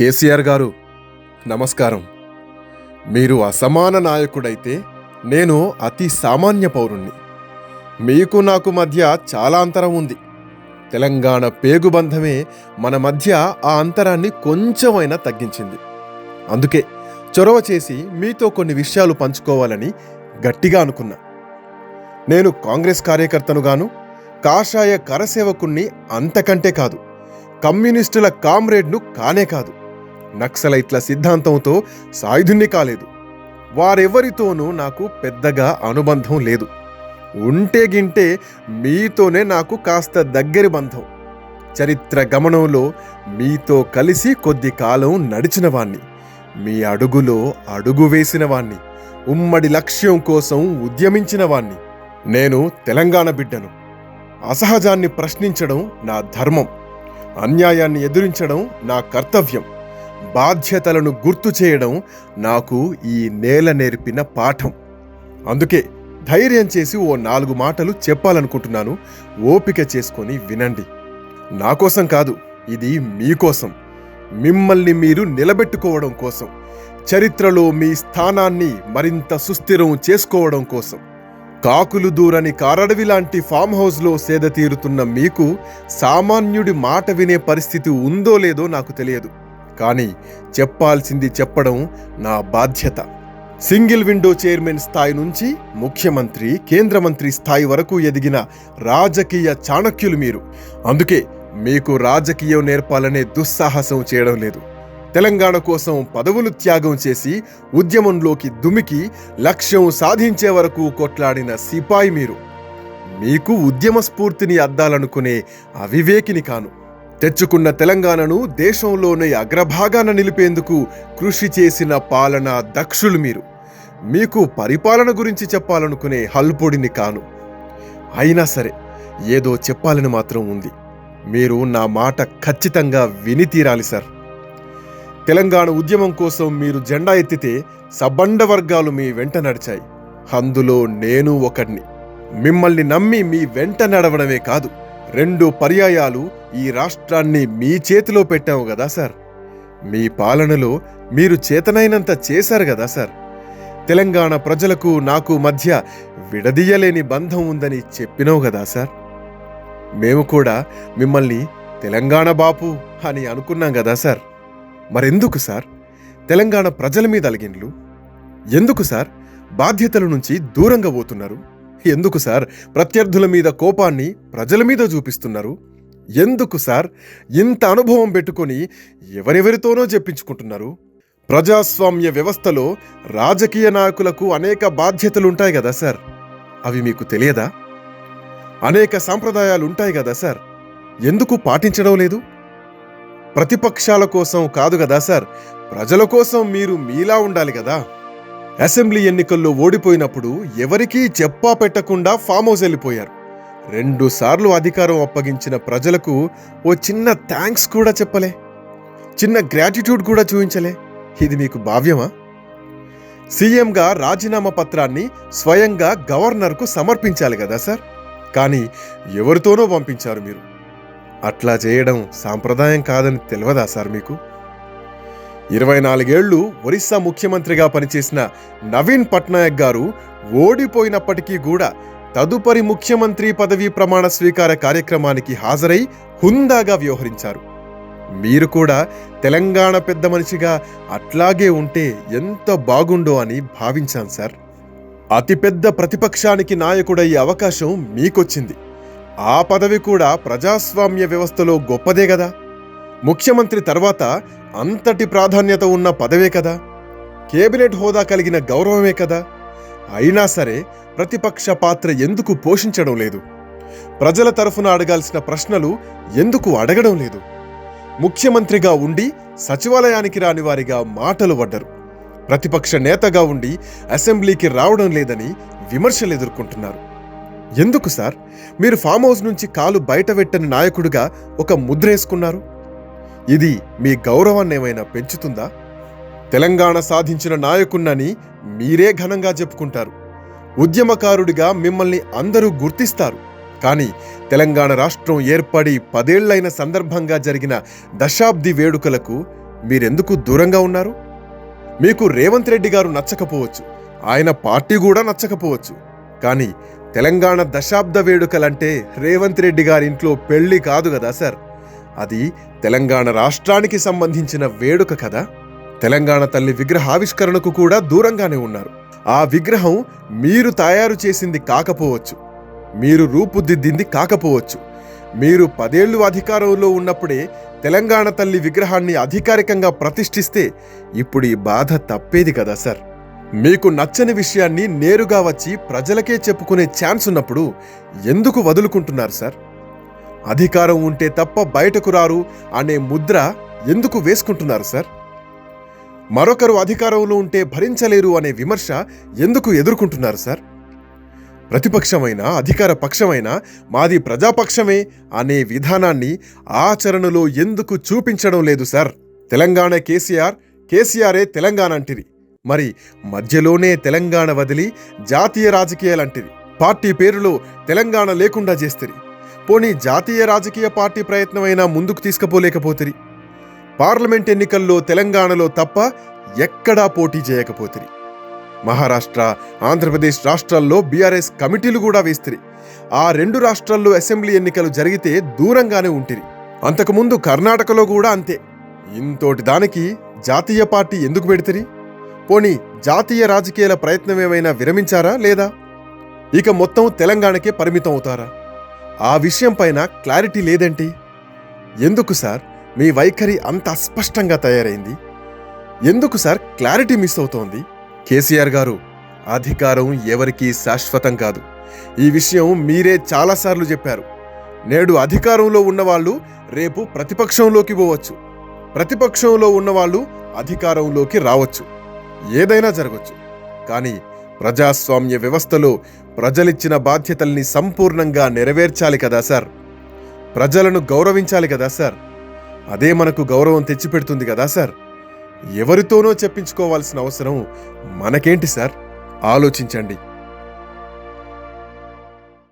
కేసీఆర్ గారు నమస్కారం. మీరు అసమాన నాయకుడైతే నేను అతి సామాన్య పౌరుణ్ణి. మీకు నాకు మధ్య చాలా అంతరం ఉంది. తెలంగాణ పేగుబంధమే మన మధ్య ఆ అంతరాన్ని కొంచెమైనా తగ్గించింది. అందుకే చొరవ చేసి మీతో కొన్ని విషయాలు పంచుకోవాలని గట్టిగా అనుకున్నా. నేను కాంగ్రెస్ కార్యకర్తనుగాను, కాషాయ కరసేవకుణ్ణి అంతకంటే కాదు, కమ్యూనిస్టుల కామ్రేడ్ను కానే కాదు, నక్సలైట్ల సిద్ధాంతంతో సాయుధుణ్ణి కాలేదు. వారెవరితోనూ నాకు పెద్దగా అనుబంధం లేదు. ఉంటే గింటే మీతోనే నాకు కాస్త దగ్గరి బంధం. చరిత్ర గమనంలో మీతో కలిసి కొద్ది కాలం నడిచినవాణ్ణి, మీ అడుగులో అడుగు వేసినవాణ్ణి, ఉమ్మడి లక్ష్యం కోసం ఉద్యమించినవాణ్ణి. నేను తెలంగాణ బిడ్డను. అసహజాన్ని ప్రశ్నించడం నా ధర్మం, అన్యాయాన్ని ఎదురించడం నా కర్తవ్యం, బాధ్యతలను గుర్తు చేయడం నాకు ఈ నేల నేర్పిన పాఠం. అందుకే ధైర్యం చేసి ఓ 4 మాటలు చెప్పాలనుకుంటున్నాను. ఓపిక చేసుకొని వినండి. నా కోసం కాదు, ఇది మీకోసం, మిమ్మల్ని మీరు నిలబెట్టుకోవడం కోసం, చరిత్రలో మీ స్థానాన్ని మరింత సుస్థిరం చేసుకోవడం కోసం. కాకులు దూరని కారడవి లాంటి ఫామ్ హౌస్లో సేద తీరుతున్న మీకు సామాన్యుడి మాట వినే పరిస్థితి ఉందో లేదో నాకు తెలియదు. కానీ చెప్పాల్సింది చెప్పడం నా బాధ్యత. సింగిల్ విండో చైర్మన్ స్థాయి నుంచి ముఖ్యమంత్రి, కేంద్ర మంత్రి స్థాయి వరకు ఎదిగిన రాజకీయ చాణక్యులు మీరు. అందుకే మీకు రాజకీయం నేర్పాలనే దుస్సాహసం చేయడం లేదు. తెలంగాణ కోసం పదవులు త్యాగం చేసి ఉద్యమంలోకి దుమికి లక్ష్యం సాధించే వరకు కొట్లాడిన సిపాయి మీరు. మీకు ఉద్యమ స్ఫూర్తిని అద్దాలనుకునే అవివేకిని కాను. తెచ్చుకున్న తెలంగాణను దేశంలోనే అగ్రభాగాన నిలిపేందుకు కృషి చేసిన పాలనా దక్షులు మీరు. మీకు పరిపాలన గురించి చెప్పాలనుకునే హల్పొడిని కాను. అయినా సరే ఏదో చెప్పాలని మాత్రం ఉంది. మీరు నా మాట ఖచ్చితంగా విని తీరాలి సార్. తెలంగాణ ఉద్యమం కోసం మీరు జెండా ఎత్తితే సబ్బండ వర్గాలు మీ వెంట నడిచాయి. అందులో నేను ఒకడిని. మిమ్మల్ని నమ్మి మీ వెంట నడవడమే కాదు, 2 పర్యాయాలు ఈ రాష్ట్రాన్ని మీ చేతిలో పెట్టాము కదా సార్. మీ పాలనలో మీరు చేతనైనంత చేశారు కదా సార్. తెలంగాణ ప్రజలకు నాకు మధ్య విడదీయలేని బంధం ఉందని చెప్పినావు కదా సార్. మేము కూడా మిమ్మల్ని తెలంగాణ బాపు అని అనుకున్నాం కదా సార్. మరెందుకు సార్ తెలంగాణ ప్రజల మీద అలిగిన్లు? ఎందుకు సార్ బాధ్యతల నుంచి దూరంగా పోతున్నారు? ఎందుకు సార్ ప్రత్యర్థుల మీద కోపాన్ని ప్రజల మీద చూపిస్తున్నారు? ఎందుకు సార్ ఇంత అనుభవం పెట్టుకొని ఎవరెవరితోనో చెప్పించుకుంటున్నారు? ప్రజాస్వామ్య వ్యవస్థలో రాజకీయ నాయకులకు అనేక బాధ్యతలుంటాయి కదా సార్. అవి మీకు తెలియదా? అనేక సాంప్రదాయాలుంటాయి కదా సార్. ఎందుకు పాటించడం లేదు? ప్రతిపక్షాల కోసం కాదు కదా సార్, ప్రజల కోసం మీరు మీలా ఉండాలి కదా. అసెంబ్లీ ఎన్నికల్లో ఓడిపోయినప్పుడు ఎవరికీ చెప్పా పెట్టకుండా ఫామ్ హౌస్ వెళ్ళిపోయారు. 2 సార్లు అధికారం అప్పగించిన ప్రజలకు ఓ చిన్న థ్యాంక్స్ కూడా చెప్పలే, చిన్న గ్రాటిట్యూడ్ కూడా చూపించలే. ఇది మీకు భావ్యమా? సీఎంగా రాజీనామా పత్రాన్ని స్వయంగా గవర్నర్కు సమర్పించాలి కదా సార్. కానీ ఎవరితోనో పంపించారు మీరు. అట్లా చేయడం సాంప్రదాయం కాదని తెలియదా సార్ మీకు? 24 ఏళ్లు ఒరిస్సా ముఖ్యమంత్రిగా పనిచేసిన నవీన్ పట్నాయక్ గారు ఓడిపోయినప్పటికీ కూడా తదుపరి ముఖ్యమంత్రి పదవీ ప్రమాణ స్వీకార కార్యక్రమానికి హాజరై హుందాగా వ్యవహరించారు. మీరు కూడా తెలంగాణ పెద్ద మనిషిగా అట్లాగే ఉంటే ఎంత బాగుండో అని భావించాను సార్. అతిపెద్ద ప్రతిపక్షానికి నాయకుడయ్యే అవకాశం మీకొచ్చింది. ఆ పదవి కూడా ప్రజాస్వామ్య వ్యవస్థలో గొప్పదే కదా. ముఖ్యమంత్రి తర్వాత అంతటి ప్రాధాన్యత ఉన్న పదవే కదా. కేబినెట్ హోదా కలిగిన గౌరవమే కదా. అయినా సరే ప్రతిపక్ష పాత్ర ఎందుకు పోషించడం లేదు? ప్రజల తరఫున అడగాల్సిన ప్రశ్నలు ఎందుకు అడగడం లేదు? ముఖ్యమంత్రిగా ఉండి సచివాలయానికి రాని వారిగా మాటలు పడ్డరు. ప్రతిపక్ష నేతగా ఉండి అసెంబ్లీకి రావడం లేదని విమర్శలు ఎదుర్కొంటున్నారు. ఎందుకు సార్ మీరు ఫామ్ హౌస్ నుంచి కాలు బయటపెట్టని నాయకుడిగా ఒక ముద్రేసుకున్నారు? ఇది మీ గౌరవాన్ని ఏమైనా పెంచుతుందా? తెలంగాణ సాధించిన నాయకున్నని మీరే ఘనంగా చెప్పుకుంటారు. ఉద్యమకారుడిగా మిమ్మల్ని అందరూ గుర్తిస్తారు. కానీ తెలంగాణ రాష్ట్రం ఏర్పడి 10 ఏళ్లైన సందర్భంగా జరిగిన దశాబ్ది వేడుకలకు మీరెందుకు దూరంగా ఉన్నారు? మీకు రేవంత్ రెడ్డి గారు నచ్చకపోవచ్చు, ఆయన పార్టీ కూడా నచ్చకపోవచ్చు. కానీ తెలంగాణ దశాబ్ద వేడుకలంటే రేవంత్ రెడ్డి గారింట్లో పెళ్లి కాదు కదా సార్. అది తెలంగాణ రాష్ట్రానికి సంబంధించిన వేడుక కదా. తెలంగాణ తల్లి విగ్రహావిష్కరణకు కూడా దూరంగానే ఉన్నారు. ఆ విగ్రహం మీరు తయారు చేసింది కాకపోవచ్చు, మీరు రూపుదిద్దింది కాకపోవచ్చు. మీరు 10 ఏళ్లు అధికారంలో ఉన్నప్పుడే తెలంగాణ తల్లి విగ్రహాన్ని అధికారికంగా ప్రతిష్ఠిస్తే ఇప్పుడు ఈ బాధ తప్పేది కదా సార్. మీకు నచ్చని విషయాన్ని నేరుగా వచ్చి ప్రజలకే చెప్పుకునే ఛాన్స్ ఉన్నప్పుడు ఎందుకు వదులుకుంటున్నారు సార్? అధికారం ఉంటే తప్ప బయటకు రారు అనే ముద్ర ఎందుకు వేసుకుంటున్నారు సార్? మరొకరు అధికారంలో ఉంటే భరించలేరు అనే విమర్శ ఎందుకు ఎదుర్కొంటున్నారు సార్? ప్రతిపక్షమైనా అధికార పక్షమైనా మాది ప్రజాపక్షమే అనే విధానాన్ని ఆచరణలో ఎందుకు చూపించడం లేదు సార్? తెలంగాణ కేసీఆర్, కేసీఆరే తెలంగాణ అంటిరి. మరి మధ్యలోనే తెలంగాణ వదిలి జాతీయ రాజకీయాలంటిరి. పార్టీ పేరులో తెలంగాణ లేకుండా చేస్తిరి. పోనీ జాతీయ రాజకీయ పార్టీ ప్రయత్నమైనా ముందుకు తీసుకుపోలేకపోతిరి. పార్లమెంట్ ఎన్నికల్లో తెలంగాణలో తప్ప ఎక్కడా పోటీ చేయకపోతిరి. మహారాష్ట్ర, ఆంధ్రప్రదేశ్ రాష్ట్రాల్లో బీఆర్ఎస్ కమిటీలు కూడా వేస్తిరి. ఆ 2 రాష్ట్రాల్లో అసెంబ్లీ ఎన్నికలు జరిగితే దూరంగానే ఉంటిరి. అంతకుముందు కర్ణాటకలో కూడా అంతే. ఇంతోటి దానికి జాతీయ పార్టీ ఎందుకు పెడితిరి? పోనీ జాతీయ రాజకీయాల ప్రయత్నమేమైనా విరమించారా లేదా? ఇక మొత్తం తెలంగాణకే పరిమితం అవుతారా? ఆ విషయం పైన క్లారిటీ లేదేంటి? ఎందుకు సార్ మీ వైఖరి అంత అస్పష్టంగా తయారైంది? ఎందుకు సార్ క్లారిటీ మిస్ అవుతోంది? కేసీఆర్ గారు, అధికారం ఎవరికీ శాశ్వతం కాదు. ఈ విషయం మీరే చాలాసార్లు చెప్పారు. నేడు అధికారంలో ఉన్నవాళ్ళు రేపు ప్రతిపక్షంలోకి పోవచ్చు, ప్రతిపక్షంలో ఉన్నవాళ్ళు అధికారంలోకి రావచ్చు. ఏదైనా జరగచ్చు. కానీ ప్రజాస్వామ్య వ్యవస్థలో ప్రజలిచ్చిన బాధ్యతల్ని సంపూర్ణంగా నెరవేర్చాలి కదా సార్. ప్రజలను గౌరవించాలి కదా సార్. అదే మనకు గౌరవం తెచ్చిపెడుతుంది కదా సార్. ఎవరితోనో చెప్పించుకోవాల్సిన అవసరం మనకేంటి సార్? ఆలోచించండి.